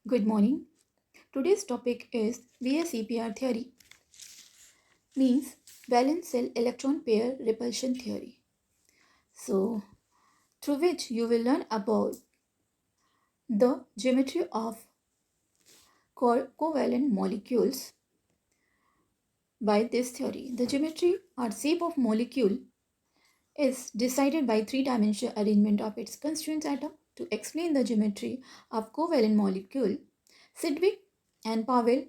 Good morning. Today's topic is VSEPR theory, means valence shell electron pair repulsion theory. So, through which you will learn about the geometry of covalent molecules by this theory. The geometry or shape of molecule is decided by three-dimensional arrangement of its constituent atom. To explain the geometry of covalent molecule, Sidgwick and Powell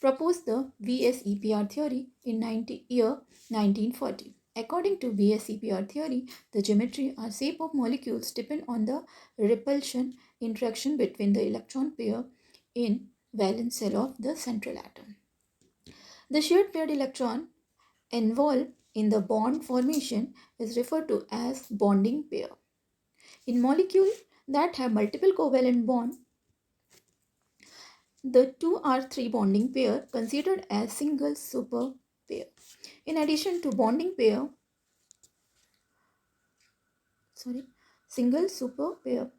proposed the VSEPR theory in 1940. According to VSEPR theory, the geometry or shape of molecules depend on the repulsion interaction between the electron pair in valence shell of the central atom. The shared paired electron involved in the bond formation is referred to as bonding pair. In molecules that have multiple covalent bonds, the 2 or 3 bonding pair considered as single super pair. In addition to bonding pair, single super pair.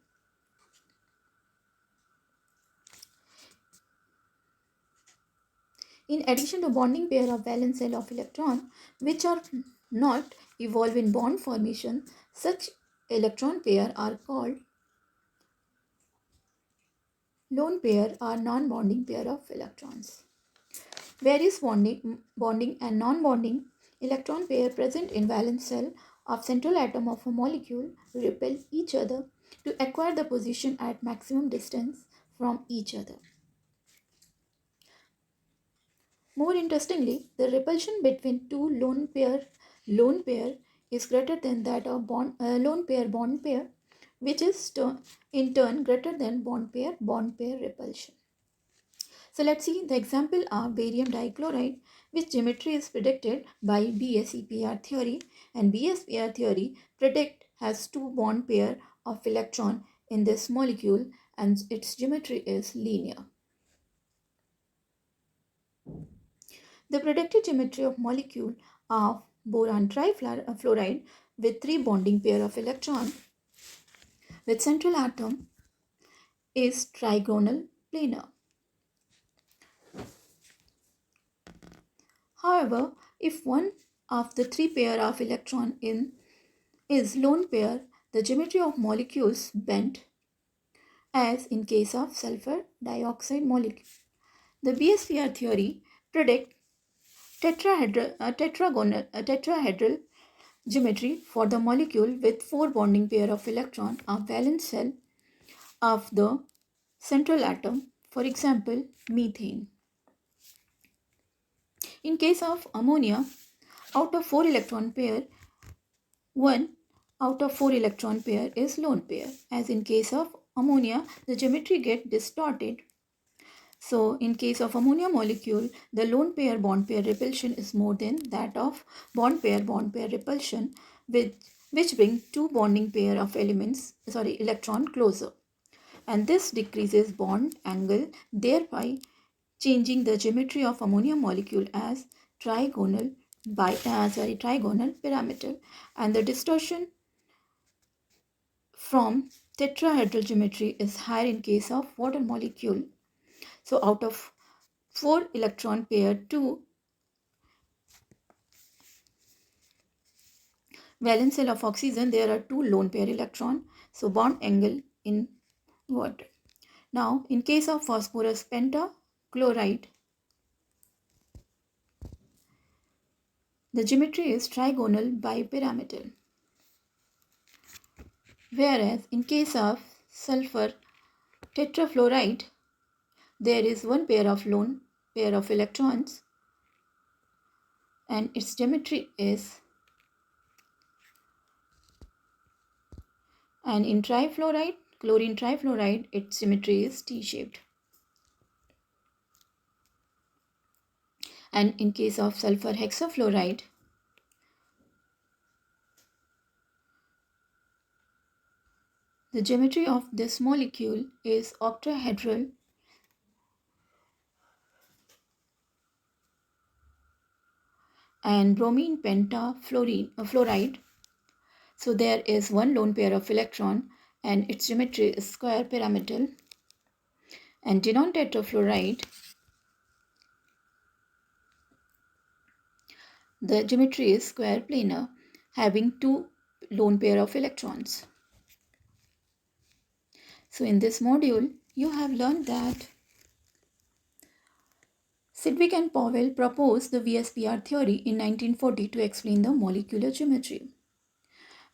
In addition to bonding pair of valence shell of electron, which are not evolve in bond formation, such electron pair are called lone pair or non-bonding pair of electrons. Various bonding and non-bonding electron pair present in valence shell of central atom of a molecule repel each other to acquire the position at maximum distance from each other. More interestingly, the repulsion between two lone pair is greater than that of lone pair bond pair, which is in turn greater than bond pair repulsion. So let's see the example of barium dichloride, which geometry is predicted by BSEPR theory, and BSEPR theory predict has two bond pair of electron in this molecule and its geometry is linear. The predicted geometry of molecule of boron trifluoride with 3 bonding pair of electron with central atom is trigonal planar. However, if one of the 3 pair of electron is lone pair, the geometry of molecules bend as in case of sulfur dioxide molecule. The BSPR theory predict tetrahedral geometry for the molecule with 4 bonding pair of electron of valence shell of the central atom, for example, methane. In case of ammonia, out of 4 electron pair, 1 out of 4 electron pair is lone pair. As in case of ammonia, the geometry get distorted. So in case of ammonia molecule, the lone pair bond pair repulsion is more than that of bond pair repulsion, which bring 2 bonding pair of electron closer. And this decreases bond angle, thereby changing the geometry of ammonia molecule as trigonal pyramidal, and the distortion from tetrahedral geometry is higher in case of water molecule. So out of 4 electron pair, 2 valence shell of oxygen, there are 2 lone pair electron, so bond angle in water. Now in case of phosphorus pentachloride, the geometry is trigonal bipyramidal. Whereas in case of sulfur tetrafluoride, there is 1 pair of lone pair of electrons and its geometry is, and in chlorine trifluoride, its symmetry is T-shaped. And in case of sulfur hexafluoride, the geometry of this molecule is octahedral, and bromine pentafluoride. So there is 1 lone pair of electron and its geometry is square pyramidal. Antinon tetrafluoride, the geometry is square planar, having two lone pair of electrons. So in this module, you have learned that Sidgwick and Powell proposed the VSPR theory in 1940 to explain the molecular geometry.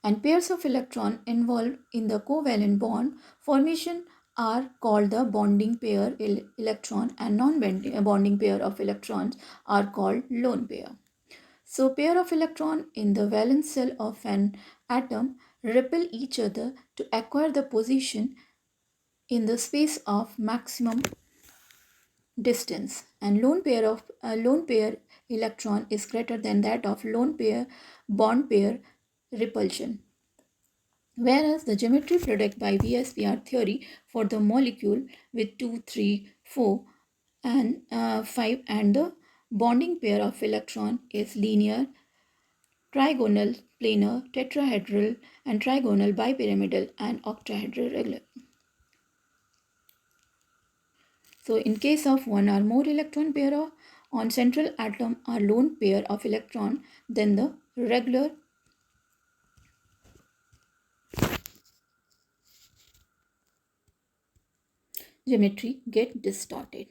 And pairs of electrons involved in the covalent bond formation are called the bonding pair electron, and non-bonding pair of electrons are called lone pair. So pair of electrons in the valence shell of an atom repel each other to acquire the position in the space of maximum distance, and lone pair electron is greater than that of lone pair bond pair repulsion. Whereas the geometry product by VSPR theory for the molecule with 2, 3, 4 and 5 and the bonding pair of electron is linear, trigonal, planar, tetrahedral and trigonal, bipyramidal and octahedral regular. So in case of one or more electron pair on central atom are lone pair of electron, then the regular geometry get distorted.